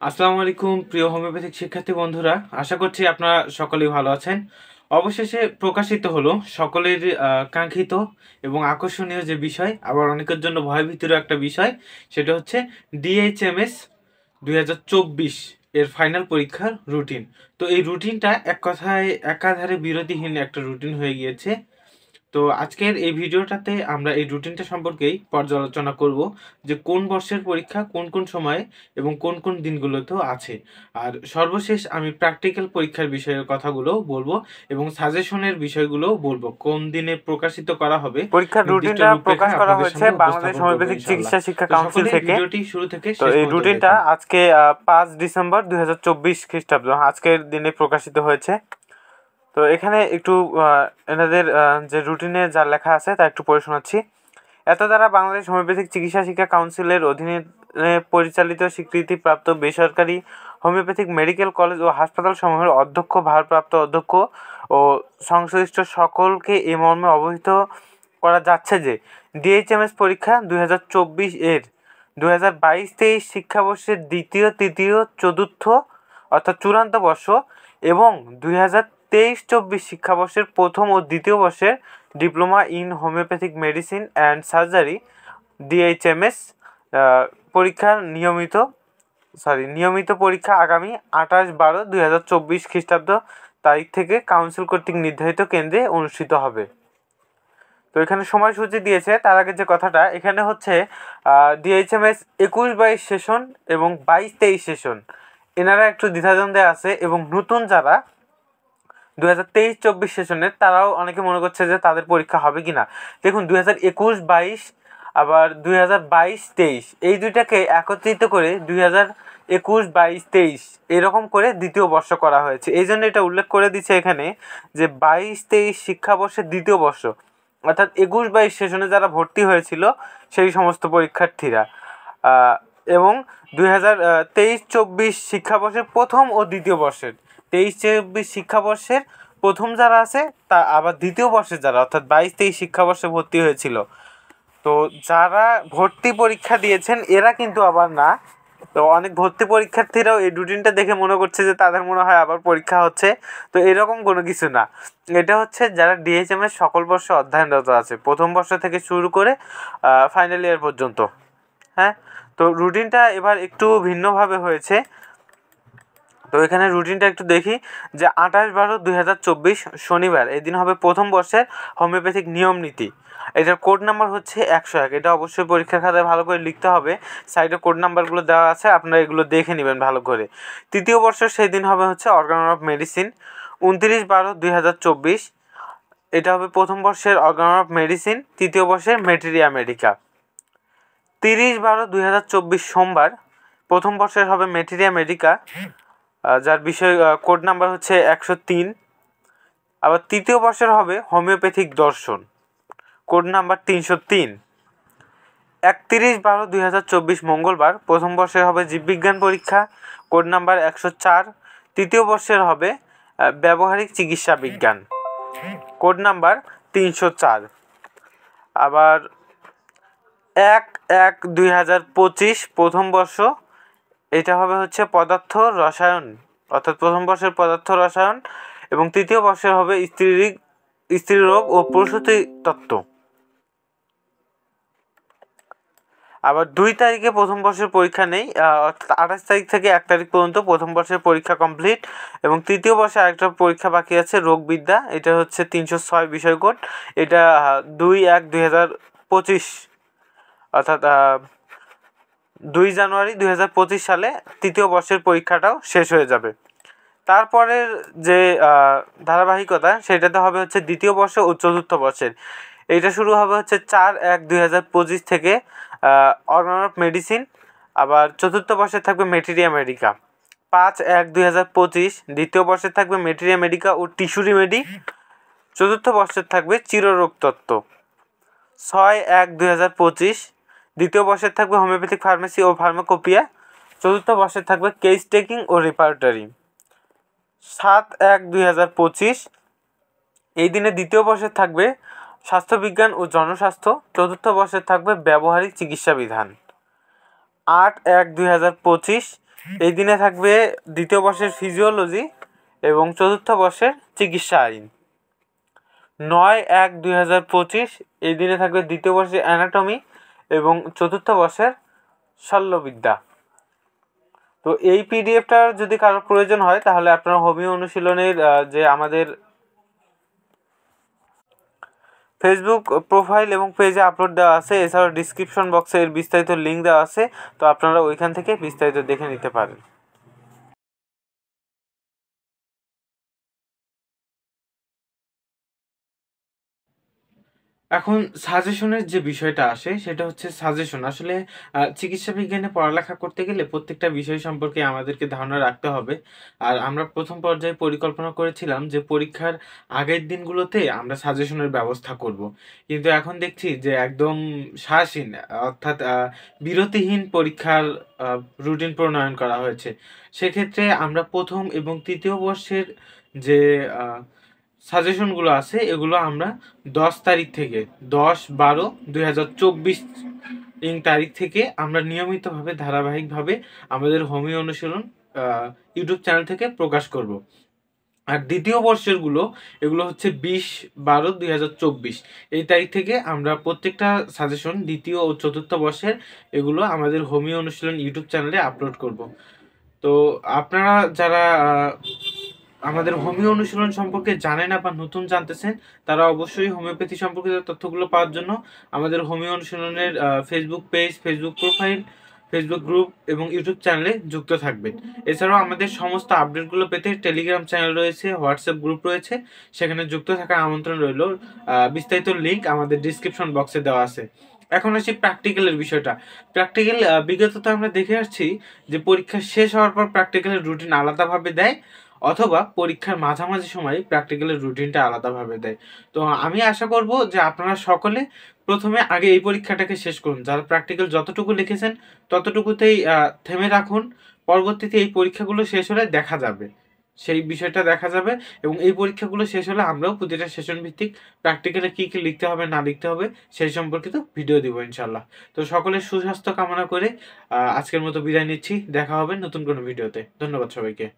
আসসালামু আলাইকুম প্রিয় হোমিওপ্যাথিক শিক্ষার্থী বন্ধুরা, আশা করছি আপনারা সকলেই ভালো আছেন। অবশেষে প্রকাশিত হলো সকলের কাঙ্ক্ষিত এবং আকর্ষণীয় যে বিষয়, আবার অনেকের জন্য ভয়ভীতির একটা বিষয়, সেটা হচ্ছে ডিএইচএমএস 2024 এর ফাইনাল পরীক্ষার রুটিন। তো এই রুটিনটা এক কথায় একাধারে বিরতিহীন একটা রুটিন হয়ে গিয়েছে। তো আজকের এই ভিডিওটাতে আমরা এই রুটিনটা সম্পর্কেই পর্যালোচনা করব যে কোন বর্ষের পরীক্ষা কোন কোন সময়ে এবং কোন কোন দিনগুলোতেও আছে। আর সর্বশেষ আমি প্র্যাকটিক্যাল পরীক্ষার বিষয়ের কথাগুলো বলবো এবং সাজেশনের বিষয়গুলো বলবো, কোন দিনে প্রকাশিত করা হবে। পরীক্ষার রুটিনটা প্রকাশ করা হয়েছে বাংলাদেশ হোমিওপ্যাথিক চিকিৎসা শিক্ষা কাউন্সিল থেকে। ভিডিওটি শুরু থেকে তো এই রুটিনটা আজকে 5 ডিসেম্বর 2024 খ্রিস্টাব্দ আজকের দিনে প্রকাশিত হয়েছে। তো এখানে একটু এনাদের যে রুটিনে যা লেখা আছে তা একটু পড়ে শোনাচ্ছি। এত দ্বারা বাংলাদেশ হোমিওপ্যাথিক চিকিৎসা শিক্ষা কাউন্সিলের অধীনে পরিচালিত স্বীকৃতিপ্রাপ্ত বেসরকারি হোমিওপ্যাথিক মেডিকেল কলেজ ও হাসপাতাল সমূহের অধ্যক্ষ, ভারপ্রাপ্ত অধ্যক্ষ ও সংশ্লিষ্ট সকলকে এ মর্মে অবহিত করা যাচ্ছে যে ডিএইচএমএস পরীক্ষা 2024 এর 2022-23 শিক্ষাবর্ষের দ্বিতীয়, তৃতীয়, চতুর্থ অর্থাৎ চূড়ান্ত বর্ষ এবং 2023-24 শিক্ষাবর্ষের প্রথম ও দ্বিতীয় বর্ষের diploma in homeopathic medicine and surgery DHMS পরীক্ষার নিয়মিত পরীক্ষা আগামী 28/12/2024 খ্রিস্টাব্দ তারিখ থেকে কাউন্সিল কর্তৃক নির্ধারিত কেন্দ্রে অনুষ্ঠিত হবে। তো এখানে সময়সূচি দিয়েছে। তার আগে যে কথাটা এখানে হচ্ছে ডিএইচএমএস 21-22 সেশন এবং 22-23 সেশন এনারা একটু দ্বিধাদ্বন্দ্বে আছে, এবং নতুন যারা 2023-24 সেশনের তারাও অনেকে মনে করছে যে তাদের পরীক্ষা হবে কিনা। দেখুন, 2021-22 আবার 2022-23 এই দুইটাকে একত্রিত করে 2021-22-23 এরকম করে দ্বিতীয় বর্ষ করা হয়েছে। এই জন্য এটা উল্লেখ করে দিচ্ছে এখানে যে 22-23 শিক্ষাবর্ষের দ্বিতীয় বর্ষ অর্থাৎ 21-22 সেশনে যারা ভর্তি হয়েছিল সেই সমস্ত পরীক্ষার্থীরা, এবং 2023-24 শিক্ষাবর্ষের প্রথম ও দ্বিতীয় বর্ষের 23-24 শিক্ষাবর্ষের প্রথম যারা আছে তা আবার দ্বিতীয় বর্ষে যারা অর্থাৎ 22-23 শিক্ষাবর্ষে ভর্তি হয়েছিল, তো যারা ভর্তি পরীক্ষা দিয়েছেন এরা কিন্তু আবার না। তো অনেক ভর্তি পরীক্ষার্থীরাও এই রুটিনটা দেখে মনে করছে যে তাদের মনে হয় আবার পরীক্ষা হচ্ছে। তো এরকম কোনো কিছু না, এটা হচ্ছে যারা ডিএইচএমএস সকল বর্ষে অধ্যয়নরত আছে, প্রথম বর্ষ থেকে শুরু করে ফাইনাল ইয়ার পর্যন্ত। হ্যাঁ, তো রুটিনটা এবার একটু ভিন্নভাবে হয়েছে। তো এখানে রুটিনটা একটু দেখি যে 28/12/2024 শনিবার এই দিন হবে প্রথম বর্ষের হোমিওপ্যাথিক নিয়ম নীতি। এটার কোড নাম্বার হচ্ছে 101। এটা অবশ্যই পরীক্ষার খাতায় ভালো করে লিখতে হবে, সাইডে কোড নাম্বারগুলো দেওয়া আছে, আপনারা এগুলো দেখে নেবেন ভালো করে। তৃতীয় বর্ষের সেই দিন হবে হচ্ছে অর্গান অফ মেডিসিন 29/12/2024। এটা হবে প্রথম বর্ষের অর্গান অফ মেডিসিন, তৃতীয় বর্ষের মেটেরিয়া মেডিকা। 30/12/2024 সোমবার প্রথম বর্ষের হবে মেটেরিয়া মেডিকা, যার বিষয় কোড নাম্বার হচ্ছে 103। আবার তৃতীয় বর্ষের হবে হোমিওপ্যাথিক দর্শন, কোড নাম্বার 303। 31/12/2024 মঙ্গলবার প্রথম বর্ষের হবে জীববিজ্ঞান পরীক্ষা, কোড নাম্বার 104। তৃতীয় বর্ষের হবে ব্যবহারিক চিকিৎসা বিজ্ঞান, কোড নাম্বার 304। আবার 1/1/2025 প্রথম বর্ষ, এটা হবে হচ্ছে পদার্থ রসায়ন অর্থাৎ প্রথম বর্ষের পদার্থ রসায়ন, এবং তৃতীয় বর্ষের হবে স্ত্রীরোগ ও প্রসূতি তত্ত্ব। আবার 2 তারিখে প্রথম বর্ষের পরীক্ষা নেই, অর্থাৎ 28 তারিখ থেকে 1 তারিখ পর্যন্ত প্রথম বর্ষের পরীক্ষা কমপ্লিট, এবং তৃতীয় বর্ষে আরেকটা পরীক্ষা বাকি আছে রোগবিদ্যা, এটা হচ্ছে 306 বিষয় কোড। এটা 2/1/2025 অর্থাৎ 2 জানুয়ারি 2025 সালে তৃতীয় বর্ষের পরীক্ষাটাও শেষ হয়ে যাবে। তারপরের যে ধারাবাহিকতা সেটাতে হবে হচ্ছে দ্বিতীয় বর্ষ ও চতুর্থ বর্ষের। এইটা শুরু হবে হচ্ছে 4/1/2025 থেকে অর্গান অফ মেডিসিন, আবার চতুর্থ বর্ষে থাকবে মেটেরিয়া মেডিকা। 5/1/2025 দ্বিতীয় বর্ষে থাকবে মেটেরিয়া মেডিকা ও টিস্যুরি মেডি, চতুর্থ বর্ষের থাকবে চিররোগ তত্ত্ব। 6/1/2025 দ্বিতীয় বর্ষের থাকবে হোমিওপ্যাথিক ফার্মেসি ও ফার্মাকোপিয়া, চতুর্থ বর্ষের থাকবে কেস টেকিং ও রেপার্টরি। 7/1/2025 এই দিনে দ্বিতীয় বর্ষের থাকবে স্বাস্থ্যবিজ্ঞান ও জনস্বাস্থ্য, চতুর্থ বর্ষের থাকবে ব্যবহারিক চিকিৎসা বিধান। 8/1/2025 এই দিনে থাকবে দ্বিতীয় বর্ষের ফিজিওলজি এবং চতুর্থ বর্ষের চিকিৎসা আইন। 9/1/2025 এই দিনে থাকবে দ্বিতীয় বর্ষের অ্যানাটমি এবং চতুর্থ বর্ষের শল্যবিদ্যা। তো এই পিডিএফটার যদি কারোর প্রয়োজন হয় তাহলে আপনারা হোমিও অনুশীলনের যে আমাদের ফেসবুক প্রোফাইল এবং পেজে আপলোড দেওয়া আছে, এছাড়াও ডিসক্রিপশন বক্সে এর বিস্তারিত লিঙ্ক দেওয়া আছে, তো আপনারা ওইখান থেকে বিস্তারিত দেখে নিতে পারেন। এখন সাজেশনের যে বিষয়টা আসে সেটা হচ্ছে সাজেশন আসলে চিকিৎসা বিজ্ঞানে পড়ালেখা করতে গেলে প্রত্যেকটা বিষয় সম্পর্কে আমাদেরকে ধারণা রাখতে হবে। আর আমরা প্রথম পর্যায়ে পরিকল্পনা করেছিলাম যে পরীক্ষার আগের দিনগুলোতে আমরা সাজেশনের ব্যবস্থা করব, কিন্তু এখন দেখছি যে একদম শ্বাসহীন অর্থাৎ বিরতিহীন পরীক্ষার রুটিন প্রণয়ন করা হয়েছে। সেক্ষেত্রে আমরা প্রথম এবং তৃতীয় বর্ষের যে সাজেশনগুলো আছে এগুলো আমরা 10 তারিখ থেকে 10/12/2024 তারিখ থেকে আমরা নিয়মিতভাবে ধারাবাহিকভাবে আমাদের হোমিও অনুশীলন ইউটিউব চ্যানেল থেকে প্রকাশ করব। আর দ্বিতীয় বর্ষেরগুলো এগুলো হচ্ছে 20/12/2024 এই তারিখ থেকে আমরা প্রত্যেকটা সাজেশন দ্বিতীয় ও চতুর্থ বর্ষের এগুলো আমাদের হোমিও অনুশীলন ইউটিউব চ্যানেলে আপলোড করব। তো আপনারা যারা আমাদের হোমিও অনুশীলন সম্পর্কে জানেন না বা নতুন জানতেছেন, তারা অবশ্যই হোমিওপ্যাথি সম্পর্কিত তথ্যগুলো পাওয়ার জন্য আমাদের হোমিও অনুশীলনের Facebook page, Facebook profile, Facebook group এবং ইউটিউব চ্যানেলে যুক্ত থাকবেন। এছাড়াও আমাদের সমস্ত আপডেটগুলো পেতে টেলিগ্রাম চ্যানেল রয়েছে, হোয়াটসঅ্যাপ গ্রুপ রয়েছে, সেখানে যুক্ত থাকার আমন্ত্রণ রইল। বিস্তারিত লিঙ্ক আমাদের ডিসক্রিপশন বক্সে দেওয়া আছে। এখন আসি প্র্যাকটিক্যালের বিষয়টা। প্র্যাকটিক্যাল বিগত তো আমরা দেখে আসছি যে পরীক্ষা শেষ হওয়ার পর প্র্যাকটিক্যালের রুটিন আলাদাভাবে দেয়, অথবা পরীক্ষার মাঝামাঝি সময়ে প্র্যাকটিক্যালের রুটিনটা আলাদাভাবে দেয়। তো আমি আশা করব যে আপনারা সকলে প্রথমে আগে এই পরীক্ষাটাকে শেষ করুন, যারা প্র্যাকটিক্যাল যতটুকু লিখেছেন ততটুকুতেই থেমে রাখুন। পরবর্তীতে এই পরীক্ষাগুলো শেষ হলে দেখা যাবে, সেই বিষয়টা দেখা যাবে, এবং এই পরীক্ষাগুলো শেষ হলে আমরাও প্রতিটা সেশন ভিত্তিক প্র্যাকটিক্যালে কী কী লিখতে হবে না লিখতে হবে সেই সম্পর্কিত ভিডিও দিব ইনশাল্লাহ। তো সকলের সুস্বাস্থ্য কামনা করে আজকের মতো বিদায় নিচ্ছি। দেখা হবে নতুন কোনো ভিডিওতে। ধন্যবাদ সবাইকে।